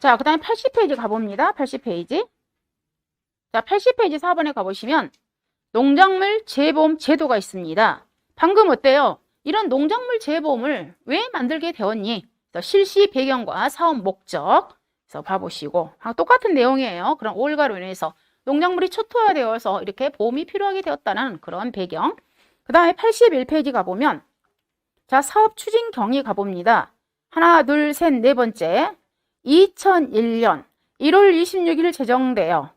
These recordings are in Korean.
자, 그 다음에 80페이지 가봅니다. 80페이지. 자, 80페이지 4번에 가보시면 농작물 재보험 제도가 있습니다. 방금 어때요? 이런 농작물 재보험을 왜 만들게 되었니? 실시 배경과 사업 목적. 그래서 봐보시고 똑같은 내용이에요. 그런 오일가로 인해서 농작물이 초토화되어서 이렇게 보험이 필요하게 되었다는 그런 배경. 그 다음에 81페이지 가보면 자, 사업 추진 경위 가봅니다. 하나, 둘, 셋, 네 번째. 2001년 1월 26일 제정돼요.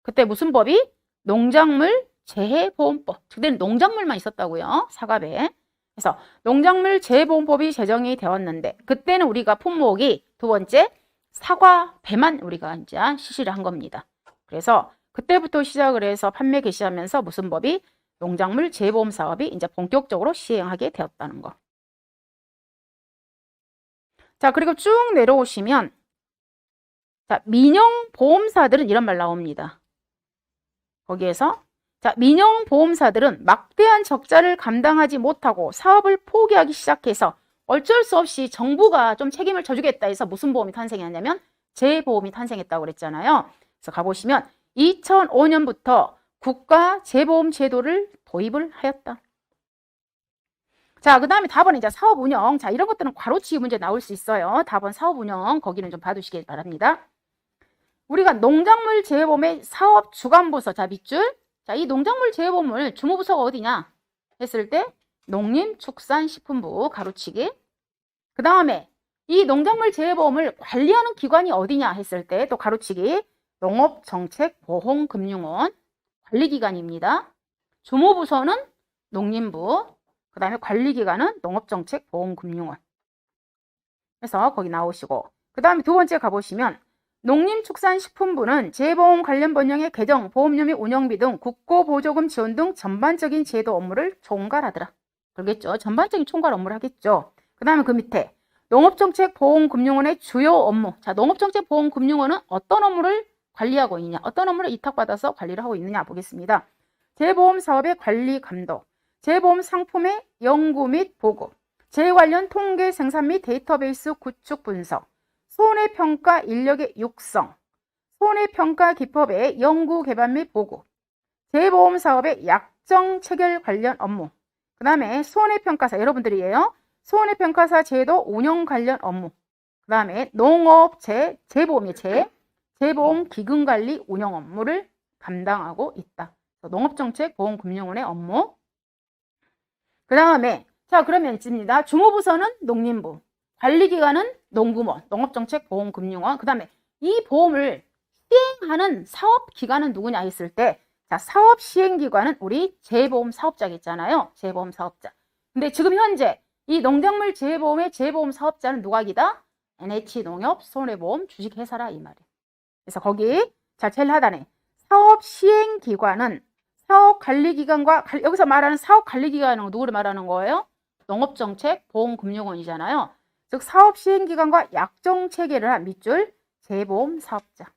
그때 무슨 법이? 농작물 재해보험법. 그때는 농작물만 있었다고요. 사과배. 그래서 농작물 재해보험법이 제정이 되었는데 그때는 우리가 품목이 두 번째 사과배만 우리가 이제 실시를 한 겁니다. 그래서 그때부터 시작을 해서 판매 개시하면서 무슨 법이? 농작물 재해보험 사업이 이제 본격적으로 시행하게 되었다는 거. 자, 그리고 쭉 내려오시면 자, 민영보험사들은 이런 말 나옵니다. 거기에서 자, 민영보험사들은 막대한 적자를 감당하지 못하고 사업을 포기하기 시작해서 어쩔 수 없이 정부가 좀 책임을 져주겠다 해서 무슨 보험이 탄생했냐면 재보험이 탄생했다고 그랬잖아요. 그래서 가보시면 2005년부터 국가 재보험 제도를 도입을 하였다. 자, 그 다음에 답은 이제 사업 운영. 자, 이런 것들은 괄호치기 문제 나올 수 있어요. 답은 사업 운영. 거기는 좀 봐두시길 바랍니다. 우리가 농작물 재해보험의 사업 주관부서. 자, 밑줄. 자, 이 농작물 재해보험을 주무부서가 어디냐? 했을 때 농림축산식품부 가로치기. 그 다음에 이 농작물 재해보험을 관리하는 기관이 어디냐? 했을 때 또 가로치기. 농업정책보험금융원 관리기관입니다. 주무부서는 농림부. 그 다음에 관리기관은 농업정책보험금융원. 그래서 거기 나오시고 그 다음에 두 번째 가보시면 농림축산식품부는 재보험 관련 법령의 개정, 보험료 및 운영비 등 국고보조금 지원 등 전반적인 제도 업무를 총괄하더라. 그러겠죠. 전반적인 총괄 업무를 하겠죠. 그 다음에 그 밑에 농업정책보험금융원의 주요 업무. 자, 농업정책보험금융원은 어떤 업무를 관리하고 있느냐, 어떤 업무를 이탁받아서 관리를 하고 있느냐 보겠습니다. 재보험 사업의 관리 감독, 재보험 상품의 연구 및 보급, 재해 관련 통계 생산 및 데이터베이스 구축 분석, 손해평가 인력의 육성, 손해평가 기법의 연구 개발 및 보급, 재보험 사업의 약정 체결 관련 업무, 그 다음에 손해평가사, 여러분들이에요. 손해평가사 제도 운영 관련 업무, 그 다음에 농업 재보험의 재보험 기금관리 운영 업무를 담당하고 있다. 농업정책보험금융원의 업무. 그 다음에 자, 그러면 있습니다. 주무부서는 농림부, 관리기관은 농구원, 농업정책보험금융원. 그 다음에 이 보험을 시행하는 사업기관은 누구냐 했을 때 자, 사업시행기관은 우리 재보험 사업자겠잖아요. 재보험 사업자. 근데 지금 현재 이 농작물 재보험의 재보험 사업자는 누가기다? NH농협 손해보험 주식회사라 이 말이에요. 그래서 거기 자, 제일 하단에 사업시행기관은 사업관리기관과 여기서 말하는 사업관리기관은 누구를 말하는 거예요? 농업정책보험금융원이잖아요. 즉 사업시행기관과 약정체계를 한 밑줄 재보험 사업자.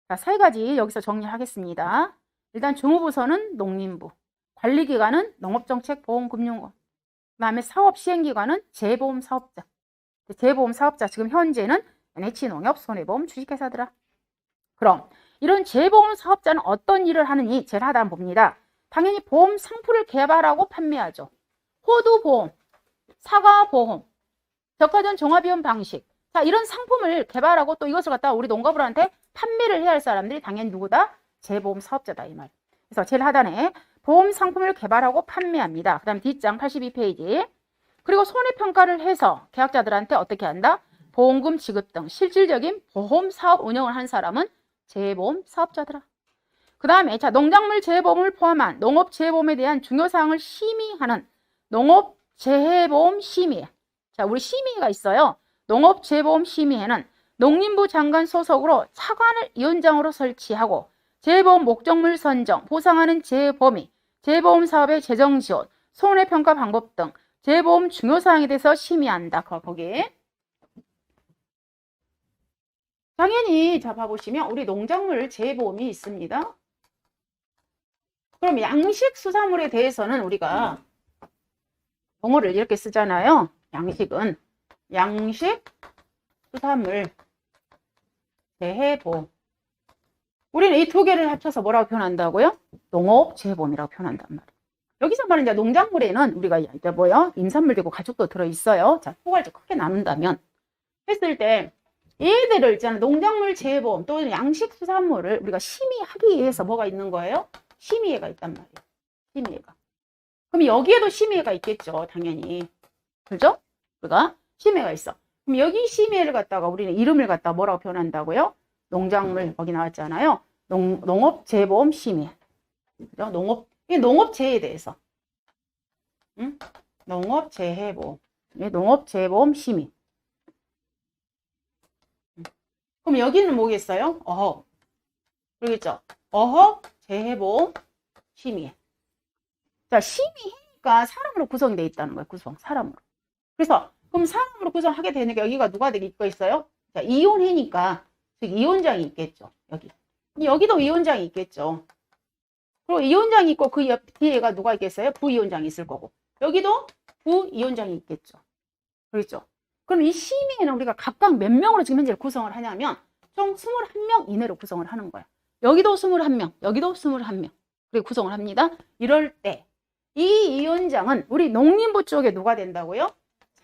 자, 세 가지 여기서 정리하겠습니다. 일단 주무부서는 농림부, 관리기관은 농업정책보험금융원, 그 다음에 사업시행기관은 재보험 사업자. 재보험 사업자 지금 현재는 NH농협 손해보험 주식회사더라. 그럼 이런 재보험 사업자는 어떤 일을 하느니 제일 하단 봅니다. 당연히 보험 상품을 개발하고 판매하죠. 호두보험, 사과보험, 적화전 종합이용 방식. 자, 이런 상품을 개발하고 또 이것을 갖다가 우리 농가분한테 판매를 해야 할 사람들이 당연히 누구다? 재보험 사업자다 이 말. 그래서 제일 하단에 보험 상품을 개발하고 판매합니다. 그 다음에 뒷장 82페이지. 그리고 손해평가를 해서 계약자들한테 어떻게 한다? 보험금 지급 등 실질적인 보험 사업 운영을 한 사람은 재보험 사업자더라. 그 다음에 자, 농작물 재보험을 포함한 농업 재보험에 대한 중요 사항을 심의하는 농업 재보험 심의. 자, 우리 심의가 있어요. 농업 재보험 심의회는 농림부 장관 소속으로 차관을 위원장으로 설치하고 재보험 목적물 선정, 보상하는 재범위, 재보험 사업의 재정 지원, 손해평가 방법 등 재보험 중요 사항에 대해서 심의한다. 거기. 당연히 자, 봐보시면 우리 농작물 재보험이 있습니다. 그럼 양식 수산물에 대해서는 우리가 용어를 이렇게 쓰잖아요. 양식은 양식 수산물 재해보험. 우리는 이 두 개를 합쳐서 뭐라고 표현한다고요? 농업재해보험이라고 표현한단 말이에요. 여기서 말하는 이제 농작물에는 우리가 이제 뭐요? 임산물 되고 가축도 들어있어요. 자, 포괄적 크게 나눈다면 했을 때 얘들을 있잖아. 농작물 재해보험 또는 양식수산물을 우리가 심의하기 위해서 뭐가 있는 거예요? 심의회가 있단 말이에요. 심의회가. 그럼 여기에도 심의회가 있겠죠. 당연히. 그죠? 우리가 심의회가 있어. 그럼 여기 심의회를 갖다가 우리는 이름을 갖다가 뭐라고 표현한다고요? 농작물 거기 나왔잖아요. 농업재해보험 심의회. 그죠? 농업재해에 대해서. 응? 농업재해보험. 농업재해보험 심의. 그럼 여기는 뭐겠어요? 어허. 그러겠죠? 어허, 재해보험, 심의회. 자, 심의회니까 사람으로 구성되어 있다는 거예요. 사람으로. 그래서, 그럼 사람으로 구성하게 되니까 여기가 누가 되고 있어요? 자, 이혼회니까, 즉, 이혼장이 있겠죠. 여기도 이혼장이 있겠죠. 그리고 이혼장이 있고 그 옆 뒤에가 누가 있겠어요? 부이혼장이 있을 거고. 여기도 부이혼장이 있겠죠. 그렇죠? 그럼 이 심의회는 우리가 각각 몇 명으로 지금 현재 구성을 하냐면 총 21명 이내로 구성을 하는 거야. 여기도 21명, 여기도 21명. 그리고 구성을 합니다. 이럴 때 이 위원장은 우리 농림부 쪽에 누가 된다고요?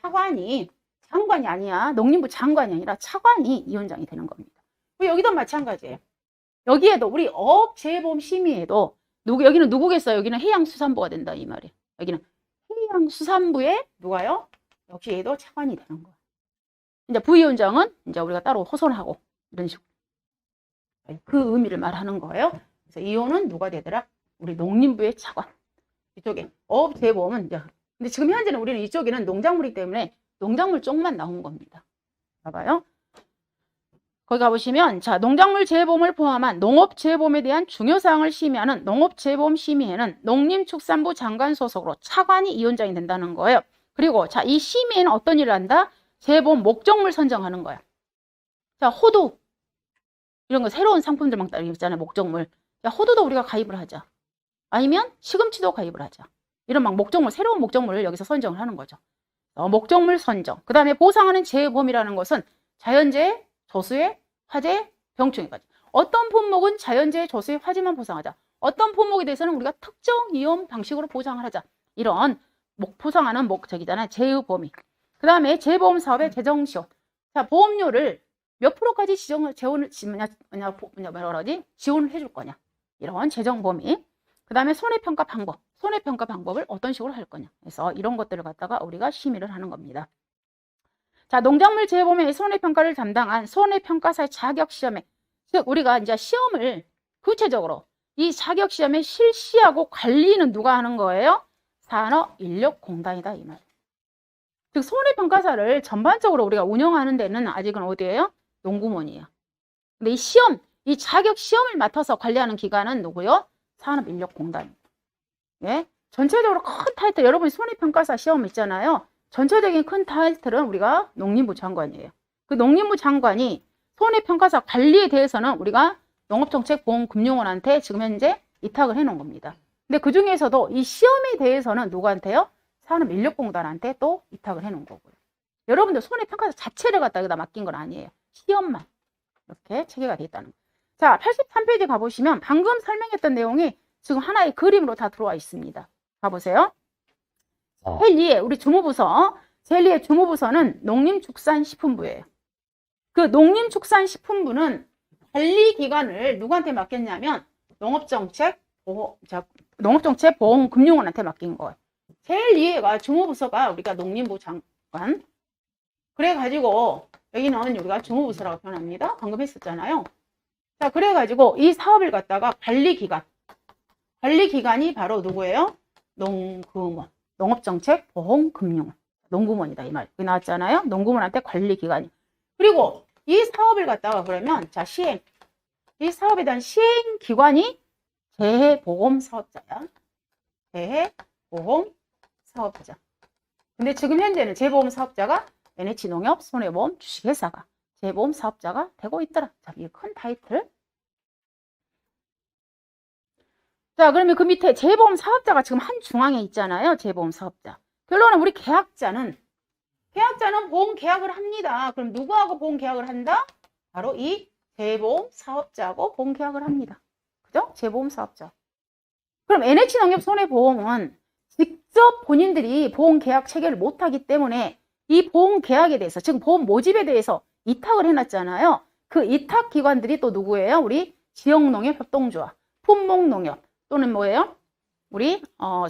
장관이 아니야. 농림부 장관이 아니라 차관이 위원장이 되는 겁니다. 여기도 마찬가지예요. 여기에도 우리 어업재해보험 심의에도 여기는 누구겠어요? 여기는 해양수산부가 된다 이 말이에요. 여기는 해양수산부에 누가요? 역시 얘도 차관이 되는 거야. 이제 부위원장은 이제 우리가 따로 호선하고 이런 식으로 그 의미를 말하는 거예요. 그래서 이혼은 누가 되더라? 우리 농림부의 차관. 이쪽에 어업재해보험은 이제 근데 지금 현재는 우리는 이쪽에는 농작물이기 때문에 농작물 쪽만 나온 겁니다. 봐봐요. 거기 가보시면 자 농작물 재해보험을 포함한 농업재해보험에 대한 중요사항을 심의하는 농업재해보험 심의회는 농림축산부 장관 소속으로 차관이 위원장이 된다는 거예요. 그리고 자 이 심의회는 어떤 일을 한다? 재해보험 목적물 선정하는 거야. 자 호두 이런 거 새로운 상품들 막 있잖아요. 목적물. 자 호두도 우리가 가입을 하자. 아니면 시금치도 가입을 하자. 이런 막 목적물 새로운 목적물을 여기서 선정을 하는 거죠. 목적물 선정. 그 다음에 보상하는 재해보험이라는 것은 자연재해, 저수해, 화재, 병충해까지. 어떤 품목은 자연재해, 저수해, 화재만 보상하자. 어떤 품목에 대해서는 우리가 특정 위험 방식으로 보상을 하자. 이런 보상하는 목적이잖아요. 재해보험이. 그 다음에 재해보험 사업의 재정시효. 자, 보험료를 몇 프로까지 지원을 해줄 거냐. 이런 재정범위. 그 다음에 손해평가 방법. 손해평가 방법을 어떤 식으로 할 거냐. 그래서 이런 것들을 갖다가 우리가 심의를 하는 겁니다. 자, 농작물 재해보험의 손해평가를 담당한 손해평가사의 자격시험에, 즉, 우리가 이제 시험을 구체적으로 이 자격시험에 실시하고 관리는 누가 하는 거예요? 산업인력공단이다, 이 말. 즉, 손해평가사를 전반적으로 우리가 운영하는 데는 아직은 어디예요? 농구몬이에요. 근데 이 시험, 이 자격시험을 맡아서 관리하는 기관은 누구요? 산업인력공단입니다. 예? 전체적으로 큰 타이틀, 여러분이 손해평가사 시험 있잖아요. 전체적인 큰 타이틀은 우리가 농림부 장관이에요. 그 농림부 장관이 손해평가사 관리에 대해서는 우리가 농업정책보험금융원한테 지금 현재 위탁을 해놓은 겁니다. 근데 그 중에서도 이 시험에 대해서는 누구한테요? 산업인력공단한테 또 위탁을 해놓은 거고요. 여러분들 손해평가사 자체를 갖다 여기다 맡긴 건 아니에요. 시험만 이렇게 체계가 돼 있다는 거예요. 자, 83페이지 가보시면 방금 설명했던 내용이 지금 하나의 그림으로 다 들어와 있습니다. 가보세요. 제1의 우리 주무부서, 제1의 주무부서는 농림축산식품부예요. 그 농림축산식품부는 관리기관을 누구한테 맡겼냐면 농업정책보험금융원한테 맡긴 거예요. 제1위가 주무부서가 우리가 농림부 장관. 그래가지고 여기는 우리가 주무부서라고 표현합니다. 방금 했었잖아요. 자, 그래가지고 이 사업을 갖다가 관리기관이 바로 누구예요? 농구몬. 농업정책보험금융원. 농구몬이다 이 말. 여기 나왔잖아요. 농구몬한테 관리기관이. 그리고 이 사업을 갖다가 그러면 자 시행. 이 사업에 대한 시행기관이 재해보험사업자야. 재해보험사업자. 근데 지금 현재는 재보험사업자가 NH농협 손해보험 주식회사가 재보험사업자가 되고 있더라. 자, 이 큰 타이틀. 자, 그러면 그 밑에 재보험 사업자가 지금 한 중앙에 있잖아요. 재보험 사업자. 결론은 우리 계약자는 보험 계약을 합니다. 그럼 누구하고 보험 계약을 한다? 바로 이 재보험 사업자하고 보험 계약을 합니다. 그죠? 재보험 사업자. 그럼 NH농협손해보험은 직접 본인들이 보험 계약 체결을 못하기 때문에 이 보험 계약에 대해서, 즉 보험 모집에 대해서 이탁을 해놨잖아요. 그 이탁 기관들이 또 누구예요? 우리 지역농협협동조합, 품목농협 또는 뭐예요? 우리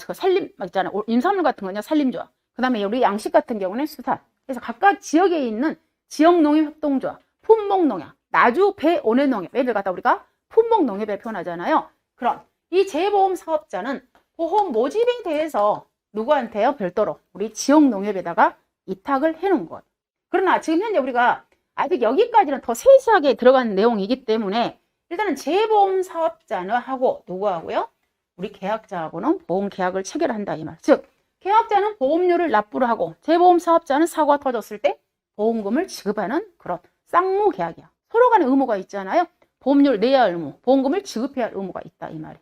그 산림 있잖아요. 임산물 같은 거냐 산림조합. 그다음에 우리 양식 같은 경우는 수산. 그래서 각각 지역에 있는 지역농협협동조합, 품목농협, 나주 배온해농협 얘들 갖다 우리가 품목농협에 표현하잖아요. 그럼 이 재보험 사업자는 보험 모집에 대해서 누구한테요? 별도로 우리 지역농협에다가 이탁을 해놓은 거예요. 그러나 지금 현재 우리가 아직 여기까지는 더 세세하게 들어간 내용이기 때문에 일단은 재보험 사업자는 하고 누구하고요? 우리 계약자하고는 보험 계약을 체결한다 이 말. 즉 계약자는 보험료를 납부를 하고 재보험 사업자는 사고가 터졌을 때 보험금을 지급하는 그런 쌍무 계약이야. 서로 간에 의무가 있잖아요. 보험료를 내야 할 의무, 보험금을 지급해야 할 의무가 있다 이 말이에요.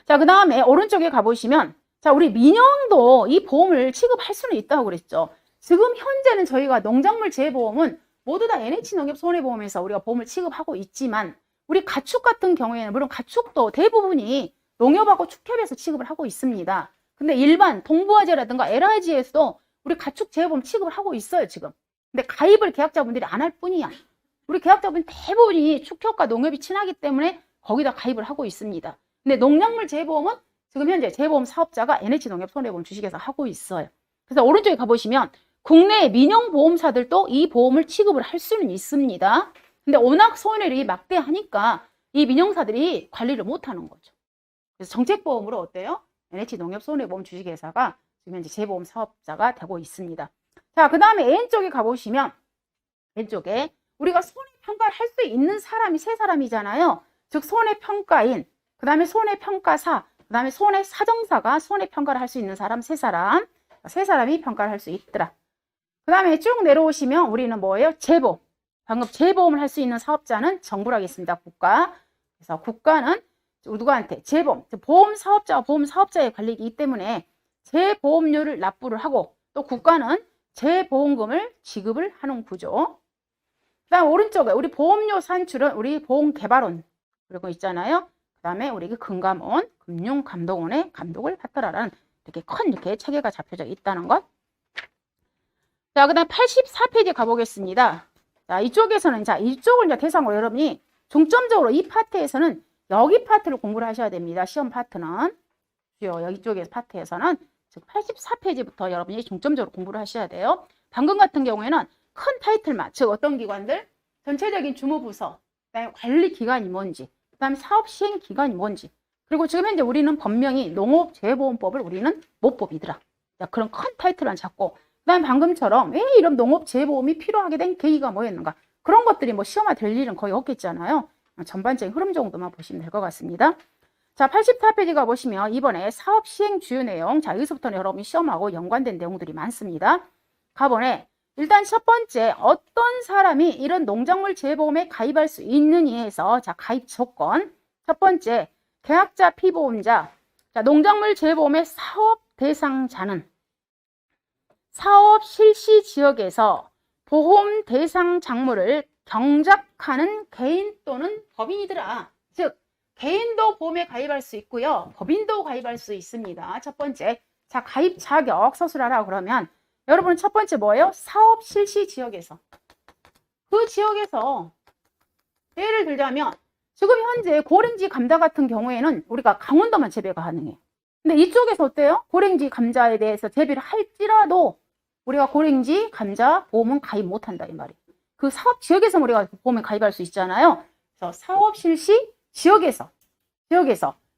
자, 그 다음에 오른쪽에 가보시면 자, 우리 민영도 이 보험을 취급할 수는 있다고 그랬죠. 지금 현재는 저희가 농작물 재보험은 모두 다 NH농협손해보험에서 우리가 보험을 취급하고 있지만 우리 가축 같은 경우에는 물론 가축도 대부분이 농협하고 축협에서 취급을 하고 있습니다. 근데 일반 동부화재라든가 LIG에서도 우리 가축 재보험 취급을 하고 있어요 지금. 근데 가입을 계약자분들이 안 할 뿐이야. 우리 계약자분 대부분이 축협과 농협이 친하기 때문에 거기다 가입을 하고 있습니다. 근데 농작물 재보험은 지금 현재 재보험 사업자가 NH농협손해보험 주식회사 하고 있어요. 그래서 오른쪽에 가보시면 국내 민영보험사들도 이 보험을 취급을 할 수는 있습니다. 근데 워낙 손해율이 막대하니까 이 민영사들이 관리를 못하는 거죠. 그래서 정책보험으로 어때요? NH농협손해보험 주식회사가 지금 현재 재보험 사업자가 되고 있습니다. 자, 그 다음에 왼쪽에 가보시면 왼쪽에 우리가 손해평가를 할 수 있는 사람이 세 사람이잖아요. 즉 손해평가인, 그 다음에 손해평가사, 그 다음에 손해사정사가 손해평가를 할 수 있는 사람 세 사람이 평가를 할 수 있더라. 그 다음에 쭉 내려오시면 우리는 뭐예요? 재보험. 방금 재보험을 할 수 있는 사업자는 정부라겠습니다. 국가. 그래서 국가는 누구한테? 재보험. 보험사업자와 보험사업자의 관리이기 때문에 재보험료를 납부를 하고 또 국가는 재보험금을 지급을 하는 구조. 그 다음 오른쪽에 우리 보험료 산출은 우리 보험개발원 그리고 있잖아요. 그 다음에 우리 금감원, 금융감독원의 감독을 받더라라는 이렇게 큰 이렇게 체계가 잡혀져 있다는 것. 자, 그 다음 84페이지 가보겠습니다. 자, 이쪽에서는, 자, 이쪽을 이제 대상으로 여러분이 중점적으로 이 파트에서는 여기 파트를 공부를 하셔야 됩니다. 시험 파트는. 여기 쪽에 파트에서는 즉 84페이지부터 여러분이 중점적으로 공부를 하셔야 돼요. 방금 같은 경우에는 큰 타이틀만, 즉 어떤 기관들, 전체적인 주무부서, 그다음에 관리 기관이 뭔지, 그다음에 사업 시행 기관이 뭔지, 그리고 지금 현재 우리는 법명이 농업재보험법을 우리는 모법이더라. 자, 그런 큰 타이틀만 잡고, 그다음에 방금처럼 왜 이런 농업재보험이 필요하게 된 계기가 뭐였는가, 그런 것들이 뭐 시험화 될 일은 거의 없겠잖아요. 전반적인 흐름 정도만 보시면 될 것 같습니다. 자, 84페이지가 보시면 이번에 사업 시행 주요 내용, 자, 여기서부터는 여러분이 시험하고 연관된 내용들이 많습니다. 가번에 일단 첫 번째, 어떤 사람이 이런 농작물 재보험에 가입할 수 있느니 해서, 자, 가입 조건. 첫 번째, 계약자 피보험자. 자, 농작물 재보험의 사업 대상자는 사업 실시 지역에서 보험 대상 작물을 경작하는 개인 또는 법인이더라. 즉, 개인도 보험에 가입할 수 있고요. 법인도 가입할 수 있습니다. 첫 번째, 자, 가입 자격 서술하라 그러면 여러분 첫 번째 뭐예요? 사업 실시 지역에서. 그 지역에서 예를 들자면 지금 현재 고랭지 감자 같은 경우에는 우리가 강원도만 재배가 가능해요. 근데 이쪽에서 어때요? 고랭지 감자에 대해서 재배를 할지라도 우리가 고랭지 감자 보험은 가입 못한다 이 말이에요. 그 사업 지역에서 우리가 보험에 가입할 수 있잖아요. 그래서 사업 실시 지역에서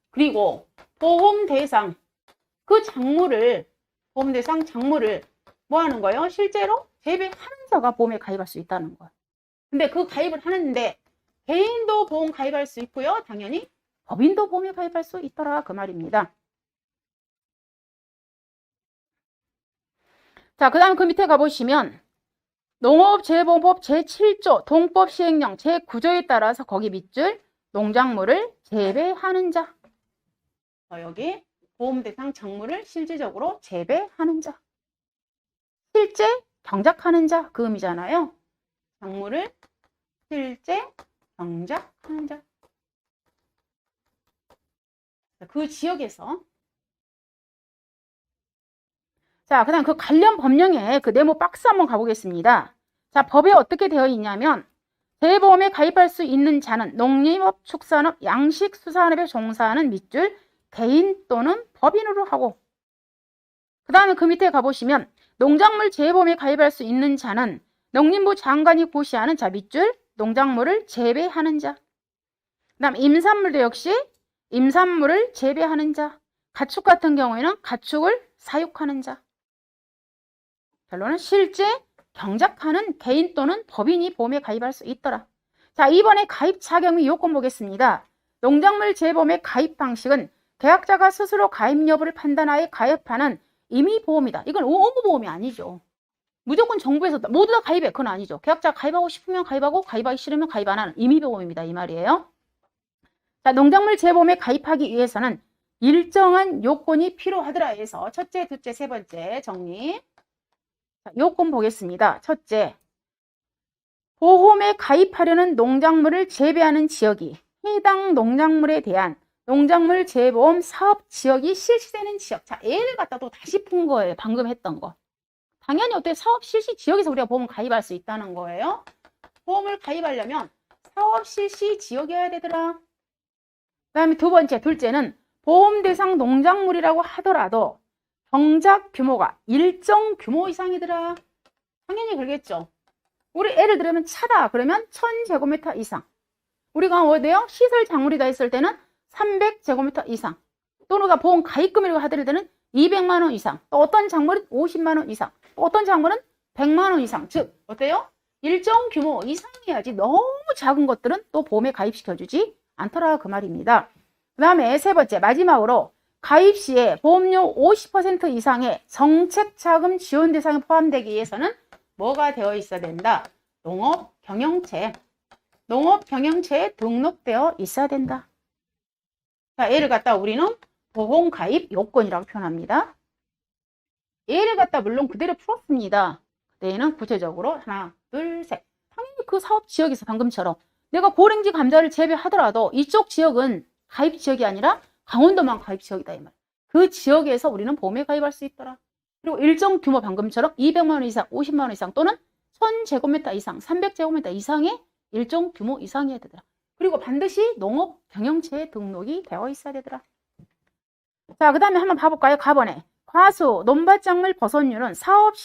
그리고 보험 대상 그 작물을 보험 대상 작물을 뭐 하는 거예요? 실제로 재배하는 자가 보험에 가입할 수 있다는 거예요. 근데 그 가입을 하는데 개인도 보험 가입할 수 있고요. 당연히 법인도 보험에 가입할 수 있더라 그 말입니다. 자, 그 다음 그 밑에 가보시면 농업재보험법 제7조 동법 시행령 제9조에 따라서 거기 밑줄 농작물을 재배하는 자. 여기 보험 대상 작물을 실질적으로 재배하는 자. 실제 경작하는 자 그 의미잖아요. 작물을 실제 경작하는 자. 그 지역에서. 자, 그 다음 그 관련 법령에 그 네모 박스 한번 가보겠습니다. 자, 법에 어떻게 되어 있냐면 대보험에 가입할 수 있는 자는 농림업, 축산업, 양식, 수산업에 종사하는 밑줄 개인 또는 법인으로 하고, 그 다음에 그 밑에 가보시면 농작물 재보험에 가입할 수 있는 자는 농림부 장관이 고시하는 자 밑줄 농작물을 재배하는 자. 그 다음 임산물도 역시 임산물을 재배하는 자. 가축 같은 경우에는 가축을 사육하는 자. 결론은 실제 경작하는 개인 또는 법인이 보험에 가입할 수 있더라. 자, 이번에 가입 자격 및 요건 보겠습니다. 농작물 재보험의 가입 방식은 계약자가 스스로 가입 여부를 판단하여 가입하는 임의보험이다. 이건 의무보험이 아니죠. 무조건 정부에서 모두 다 가입해. 그건 아니죠. 계약자가 가입하고 싶으면 가입하고 가입하기 싫으면 가입 안 하는 임의보험입니다. 이 말이에요. 자, 농작물 재보험에 가입하기 위해서는 일정한 요건이 필요하더라 해서 첫째, 둘째, 세 번째 정리. 자, 요건 보겠습니다. 첫째, 보험에 가입하려는 농작물을 재배하는 지역이 해당 농작물에 대한 농작물 재보험 사업 지역이 실시되는 지역. 자, 얘를 갖다 또 다시 푼 거예요. 방금 했던 거. 당연히 어때? 사업 실시 지역에서 우리가 보험 가입할 수 있다는 거예요. 보험을 가입하려면 사업 실시 지역이어야 되더라. 그 다음에 두 번째, 둘째는 보험 대상 농작물이라고 하더라도 경작 규모가 일정 규모 이상이더라. 당연히 그러겠죠. 우리 예를 들면 차다 그러면 1000제곱미터 이상. 우리가 어디요? 시설 작물이다 했을 때는 300제곱미터 이상. 또는 우리가 보험 가입금이라고 하더라도 때는 200만 원 이상. 또 어떤 작물은 50만 원 이상. 또 어떤 작물은 100만 원 이상. 즉 어때요? 일정 규모 이상이야지 너무 작은 것들은 또 보험에 가입시켜주지 않더라 그 말입니다. 그 다음에 세 번째 마지막으로 가입 시에 보험료 50% 이상의 정책자금 지원 대상에 포함되기 위해서는 뭐가 되어 있어야 된다? 농업경영체에 등록되어 있어야 된다. 자, 얘를 갖다 우리는 보험가입 요건이라고 표현합니다. 얘를 갖다 물론 그대로 풀었습니다. 그때는 구체적으로 하나, 둘, 셋. 당연히 그 사업 지역에서 방금처럼 내가 고랭지 감자를 재배하더라도 이쪽 지역은 가입 지역이 아니라 강원도만 가입 지역이다 이 말. 그 지역에서 우리는 보험에 가입할 수 있더라. 그리고 일정 규모 방금처럼 200만 원 이상, 50만 원 이상 또는 1000제곱미터 이상, 300제곱미터 이상의 일정 규모 이상이어야 되더라. 그리고 반드시 농업 경영체에 등록이 되어 있어야 되더라. 자, 그 다음에 한번 봐볼까요? 가번에 과수, 논밭작물 버섯류는 사업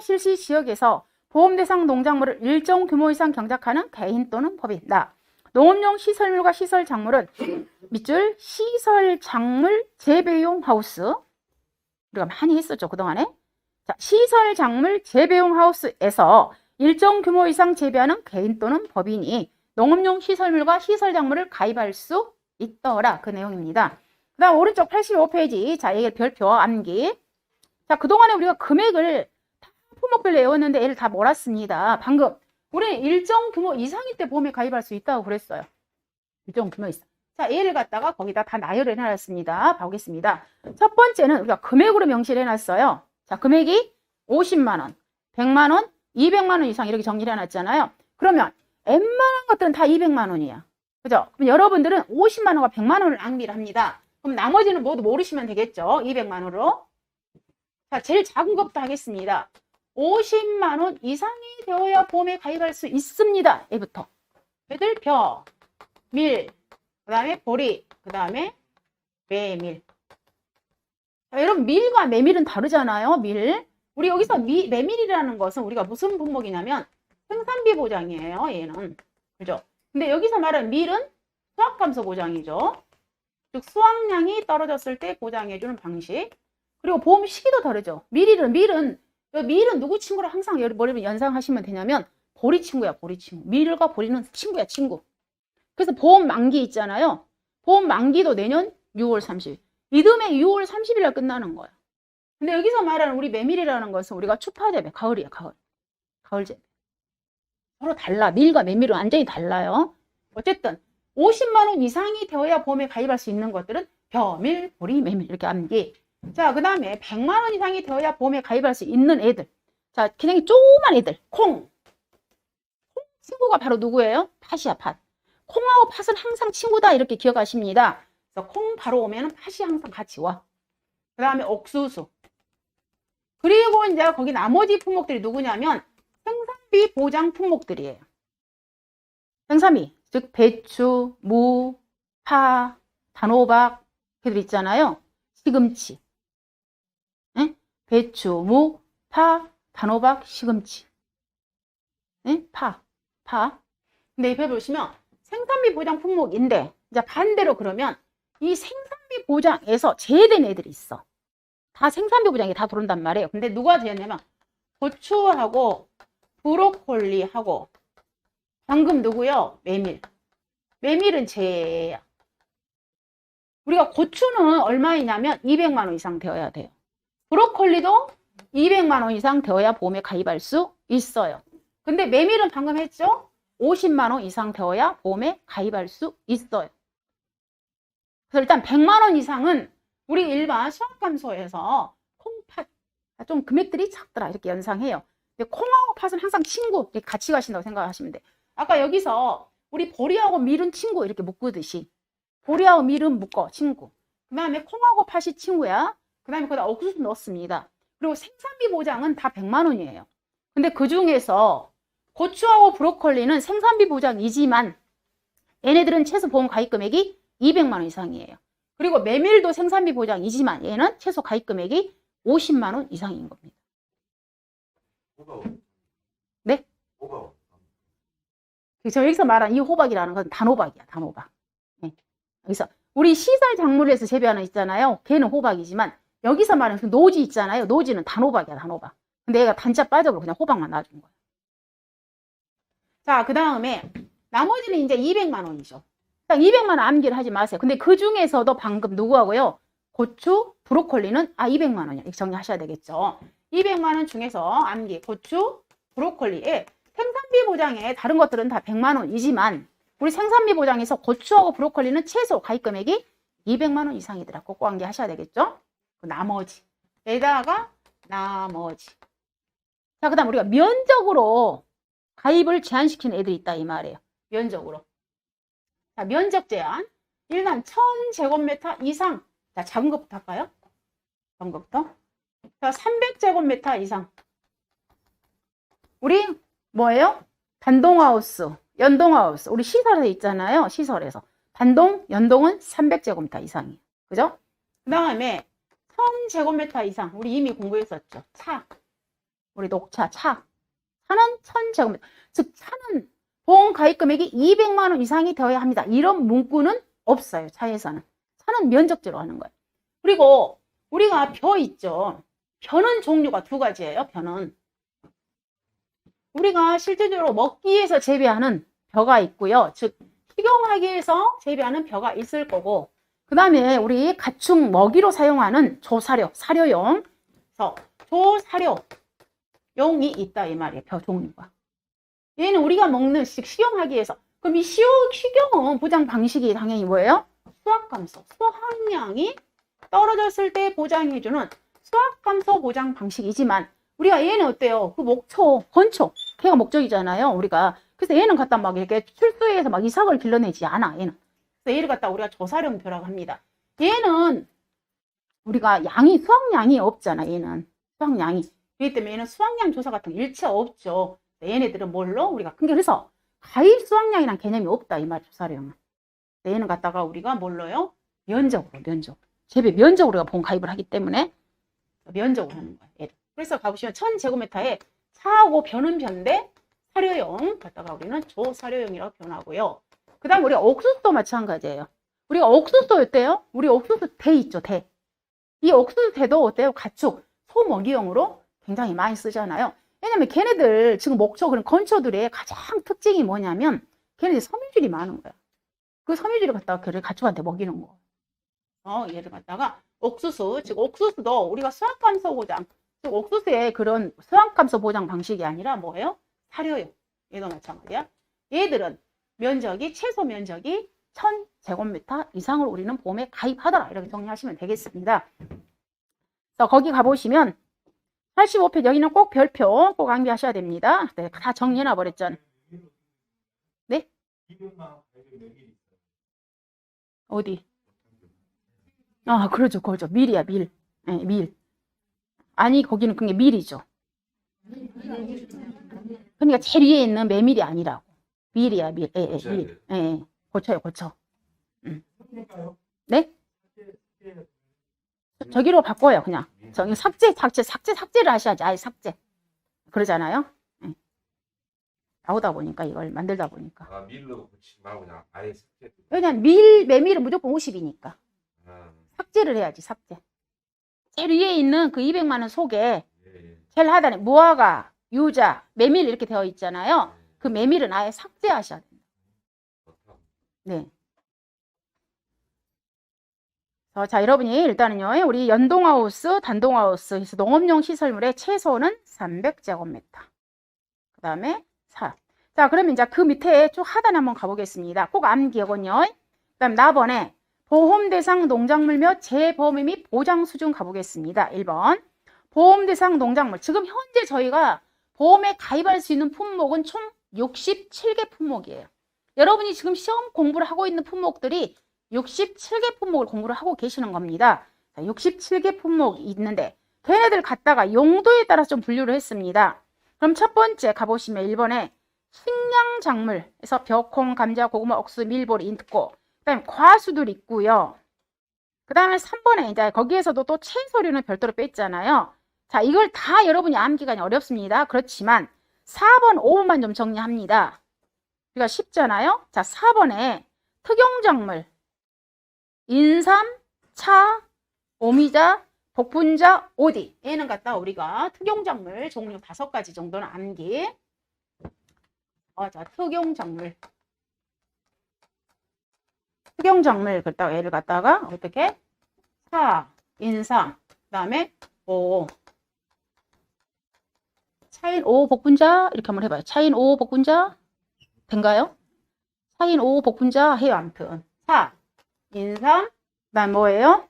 실시 지역에서 보험 대상 농작물을 일정 규모 이상 경작하는 개인 또는 법인다. 농업용 시설물과 시설작물은 밑줄 시설작물 재배용 하우스. 우리가 많이 했었죠, 그동안에. 자, 시설작물 재배용 하우스에서 일정 규모 이상 재배하는 개인 또는 법인이 농업용 시설물과 시설작물을 가입할 수 있더라. 그 내용입니다. 그 다음 오른쪽 85페이지. 자, 이게 별표 암기. 자, 그동안에 우리가 금액을 다 품목별로 외웠는데 얘를 다 몰았습니다. 방금. 우리는 일정 규모 이상일 때 보험에 가입할 수 있다고 그랬어요. 일정 규모 이상. 자, 얘를 갖다가 거기다 다 나열을 해놨습니다. 보겠습니다. 첫 번째는 우리가 금액으로 명시를 해놨어요. 자, 금액이 50만원, 100만원, 200만원 이상 이렇게 정리를 해놨잖아요. 그러면 웬만한 것들은 다 200만원이야. 그죠? 그럼 여러분들은 50만원과 100만원을 낭비를 합니다. 그럼 나머지는 모두 모르시면 되겠죠? 200만원으로. 자, 제일 작은 것부터 하겠습니다. 50만원 이상이 되어야 보험에 가입할 수 있습니다. 얘부터. 얘들 벼, 밀, 그 다음에 보리, 그 다음에 메밀. 자, 여러분 밀과 메밀은 다르잖아요. 밀. 우리 여기서 메밀이라는 것은 우리가 무슨 품목이냐면 생산비 보장이에요. 얘는. 그죠? 근데 여기서 말하는 밀은 수확감소 보장이죠. 즉 수확량이 떨어졌을 때 보장해주는 방식. 그리고 보험 시기도 다르죠. 밀은 누구 친구를 항상 머리를 연상하시면 되냐면 보리 친구야, 보리 친구. 밀과 보리는 친구야, 친구. 그래서 보험 만기 있잖아요. 보험 만기도 내년 6월 30일. 이듬해 6월 30일 날 끝나는 거야. 근데 여기서 말하는 우리 메밀이라는 것은 우리가 추파재배, 가을이야, 가을. 가을재배. 서로 달라. 밀과 메밀은 완전히 달라요. 어쨌든 50만원 이상이 되어야 보험에 가입할 수 있는 것들은 벼, 밀, 보리, 메밀 이렇게 암기. 자, 그 다음에 100만원 이상이 되어야 보험에 가입할 수 있는 애들. 자, 그냥 조그만 애들. 콩 친구가 바로 누구예요? 팥이야, 팥. 콩하고 팥은 항상 친구다 이렇게 기억하십니다. 그래서 콩 바로 오면은 팥이 항상 같이 와. 그 다음에 옥수수. 그리고 이제 거기 나머지 품목들이 누구냐면 생산비 보장 품목들이에요. 생산비, 즉 배추, 무, 파, 단호박 걔들 있잖아요. 시금치. 네? 배추, 무, 파, 단호박, 시금치. 네? 파. 근데 옆에 보시면 생산비 보장 품목인데 이제 반대로 그러면 이 생산비 보장에서 제외된 애들이 있어. 다 생산비 보장이 다 들어온단 말이에요. 근데 누가 제외냐면 고추하고 브로콜리하고 방금 누구요? 메밀. 메밀은 제외야. 우리가 고추는 얼마이냐면 200만 원 이상 되어야 돼요. 브로콜리도 200만 원 이상 되어야 보험에 가입할 수 있어요. 근데 메밀은 방금 했죠? 50만 원 이상 되어야 보험에 가입할 수 있어요. 그래서 일단 100만 원 이상은 우리 일반 수학감소에서 콩팥 좀 금액들이 작더라 이렇게 연상해요. 근데 콩하고 팥은 항상 친구 이렇게 같이 가신다고 생각하시면 돼. 아까 여기서 우리 보리하고 밀은 친구 이렇게 묶듯이 보리하고 밀은 묶어 친구. 그 다음에 콩하고 팥이 친구야. 그 다음에 거기다 옥수수 넣습니다. 그리고 생산비 보장은 다 100만 원이에요. 근데 그 중에서 고추하고 브로콜리는 생산비 보장이지만 얘네들은 최소 보험 가입 금액이 200만 원 이상이에요. 그리고 메밀도 생산비 보장이지만 얘는 최소 가입 금액이 50만 원 이상인 겁니다. 네? 저 여기서 말한 이 호박이라는 건 단호박이야, 단호박. 네. 여기서 우리 시설 작물에서 재배하는 있잖아요. 걔는 호박이지만 여기서 말하는 그 노지 있잖아요. 노지는 단호박이야, 단호박. 근데 얘가 단자 빠져버려 그냥 호박만 놔준 거야. 자, 그 다음에 나머지는 이제 200만 원이죠. 딱 200만 원 암기를 하지 마세요. 근데 그 중에서도 방금 누구하고요? 고추, 브로콜리는 200만 원이야. 이렇게 정리하셔야 되겠죠. 200만 원 중에서 암기, 고추, 브로콜리에 생산비 보장에 다른 것들은 다 100만 원이지만 우리 생산비 보장에서 고추하고 브로콜리는 최소 가입 금액이 200만 원 이상이더라. 꼭 암기하셔야 되겠죠. 그 나머지. 에다가 나머지. 자, 그 다음 우리가 면적으로 가입을 제한시키는 애들이 있다 이 말이에요. 면적으로. 자, 면적 제한. 일단 1000제곱미터 이상. 자, 작은 것부터 할까요? 작은 것부터. 자, 300제곱미터 이상. 우리 뭐예요? 단동하우스, 연동하우스. 우리 시설에 있잖아요. 시설에서. 단동, 연동은 300제곱미터 이상이에요. 그죠? 그 다음에 1000제곱미터 이상. 우리 이미 공부했었죠. 차. 우리 녹차, 차. 차는 1000제곱미터. 즉, 차는 보험 가입 금액이 200만 원 이상이 되어야 합니다. 이런 문구는 없어요. 차에서는. 차는 면적제로 하는 거예요. 그리고 우리가 벼 있죠. 벼는 종류가 두 가지예요. 벼는. 우리가 실제적으로 먹기 위해서 재배하는 벼가 있고요. 즉 식용하기 위해서 재배하는 벼가 있을 거고 그 다음에 우리 가축 먹이로 사용하는 조사료, 사료용 그래서 조사료용이 있다 이 말이에요. 벼 종류가. 얘는 우리가 먹는 식용하기 위해서 그럼 이 식용 보장 방식이 당연히 뭐예요? 수확감소, 수확량이 떨어졌을 때 보장해주는 수확감소 보장 방식이지만 우리가 얘는 어때요? 그 목초, 건초, 걔가 목적이잖아요. 우리가 그래서 얘는 갖다 막 이렇게 출수해서 막 이삭을 길러내지 않아. 얘는. 그래서 얘를 갖다 우리가 조사령표라고 합니다. 얘는 우리가 수확량이 없잖아. 얘는 수확량이. 그렇기 때문에 얘는 수확량 조사 같은 거 일체 없죠. 얘네들은 뭘로 우리가 그래서 가입 수확량이란 개념이 없다 이 말 조사령은. 얘는 갖다가 우리가 뭘로요? 면적으로 재배 면적으로 우리가 보험 가입을 하기 때문에 면적으로 하는 거예요. 얘를. 그래서 가보시면 1000제곱미터에 차하고 벼는 벼인데 사료용 갖다가 우리는 조사료용이라고 표현하고요. 그 다음 우리가 옥수수도 마찬가지예요. 우리가 옥수수 어때요? 우리 옥수수 대 있죠, 대. 이 옥수수 대도 어때요? 가축, 소먹이용으로 굉장히 많이 쓰잖아요. 왜냐면 걔네들 지금 목초 그런 건초들의 가장 특징이 뭐냐면 걔네들 섬유질이 많은 거야. 그 섬유질을 갖다가 걔를 가축한테 먹이는 거. 얘를 갖다가 옥수수, 즉 옥수수도 우리가 수확감소 보장, 즉 옥수수의 그런 수확감소 보장 방식이 아니라 뭐예요? 사료용. 얘도 마찬가지야. 얘들은 면적이 최소 면적이 1000제곱미터 이상을 우리는 보험에 가입하더라. 이렇게 정리하시면 되겠습니다. 그래서 거기 가보시면 85페이지 여기는 꼭 별표 꼭 암기하셔야 됩니다. 네, 다 정리해놔 버렸잖아. 어디? 아, 그러죠, 그러죠. 밀이야, 밀. 예, 밀. 아니, 거기는 그게 밀이죠. 그러니까 제일 위에 있는 메밀이 아니라고. 밀이야, 밀. 예, 예, 밀. 예, 예. 고쳐요, 고쳐. 네? 저기로 바꿔요, 그냥. 저기 삭제를 하셔야지. 아예 삭제. 그러잖아요. 예. 나오다 보니까, 이걸 만들다 보니까. 아, 밀로 붙이지 말고 그냥 아예 삭제. 왜냐면 메밀은 무조건 50이니까. 아, 삭제를 해야지, 삭제. 제일 위에 있는 그 200만 원 속에 예. 제일 하단에 무화과, 유자, 메밀 이렇게 되어 있잖아요. 그 메밀은 아예 삭제하셔야 됩니다. 네. 자, 여러분이 일단은요, 우리 연동하우스, 단동하우스 해서 농업용 시설물의 최소는 300제곱미터. 그 다음에 4. 자, 그러면 이제 그 밑에 쭉 하단 한번 가보겠습니다. 꼭 암기하군요. 그 다음 나번에 보험 대상 농작물 몇 재범위 및 보장 수준 가보겠습니다. 1번. 보험 대상 농작물. 지금 현재 저희가 보험에 가입할 수 있는 품목은 총 67개 품목이에요. 여러분이 지금 시험 공부를 하고 있는 품목들이 67개 품목을 공부를 하고 계시는 겁니다. 67개 품목이 있는데 걔네들 갖다가 용도에 따라서 좀 분류를 했습니다. 그럼 첫 번째 가보시면 1번에 식량작물에서 벼콩, 감자, 고구마, 옥수, 밀보리, 인트고 그 다음에 과수들 있고요. 그 다음에 3번에 이제 거기에서도 또 채소류는 별도로 뺐잖아요. 자, 이걸 다 여러분이 암기가 어렵습니다. 그렇지만 4번, 5번만 좀 정리합니다. 우리가 쉽잖아요. 자, 4번에 특용작물 인삼, 차, 오미자, 복분자, 오디 얘는 갖다 우리가 특용작물 종류 5가지 정도는 암기. 자, 특용작물 그렇다고 얘를 갖다가 어떻게 차, 인삼, 그 다음에 오 차인 5 복분자 이렇게 한번 해봐요. 차인 5 복분자 된가요? 차인 5 복분자 해요. 아무튼 차, 인삼, 그다음 뭐예요?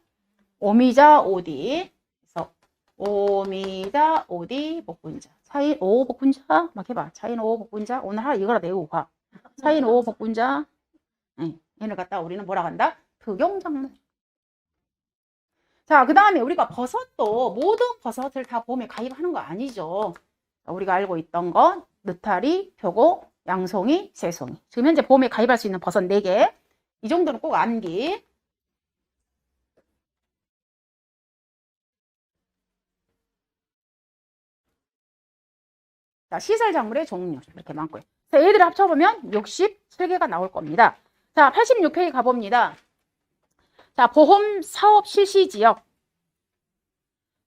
오미자, 오디. 그래서 오미자, 오디, 복분자. 차인 5 복분자 막 해봐. 차인 5 복분자 오늘 하루 이거라 내고 가. 차인 5 복분자. 얘를 갖다 우리는 뭐라 한다? 특용작물. 자, 그 다음에 우리가 버섯도 모든 버섯을 다 보험에 가입하는 거 아니죠. 우리가 알고 있던 거 느타리, 표고, 양송이, 새송이. 지금 현재 보험에 가입할 수 있는 버섯 4개. 이 정도는 꼭 암기. 자, 시설작물의 종류 이렇게 많고요. 자, 얘들 합쳐보면 67개가 나올 겁니다. 자, 86페이지 가봅니다. 자, 보험 사업 실시 지역.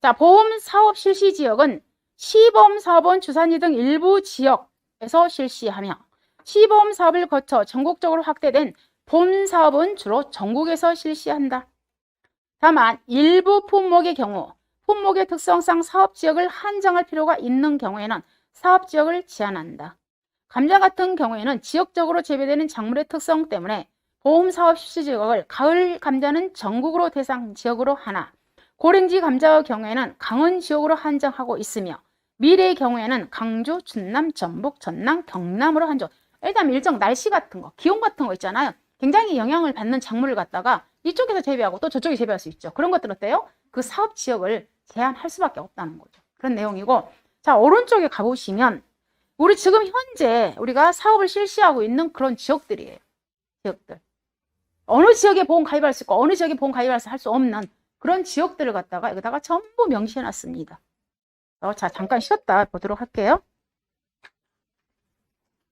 자, 보험 사업 실시 지역은 시범 사업원 주산지 등 일부 지역에서 실시하며 시범 사업을 거쳐 전국적으로 확대된 본 사업은 주로 전국에서 실시한다. 다만 일부 품목의 경우 품목의 특성상 사업지역을 한정할 필요가 있는 경우에는 사업지역을 제한한다. 감자 같은 경우에는 지역적으로 재배되는 작물의 특성 때문에 보험사업 실시지역을 가을 감자는 전국으로 대상 지역으로 하나 고랭지 감자의 경우에는 강원 지역으로 한정하고 있으며 밀의 경우에는 강주, 충남, 전북, 전남, 경남으로 한정. 일단 일정 날씨 같은 거, 기온 같은 거 있잖아요. 굉장히 영향을 받는 작물을 갖다가 이쪽에서 재배하고 또 저쪽에 재배할 수 있죠. 그런 것들 어때요? 그 사업 지역을 제한할 수밖에 없다는 거죠. 그런 내용이고, 자, 오른쪽에 가보시면 우리 지금 현재 우리가 사업을 실시하고 있는 그런 지역들이에요. 지역들. 어느 지역에 보험 가입할 수 있고 어느 지역에 보험 가입할 수 없는 그런 지역들을 갖다가 여기다가 전부 명시해 놨습니다. 자, 잠깐 쉬었다 보도록 할게요.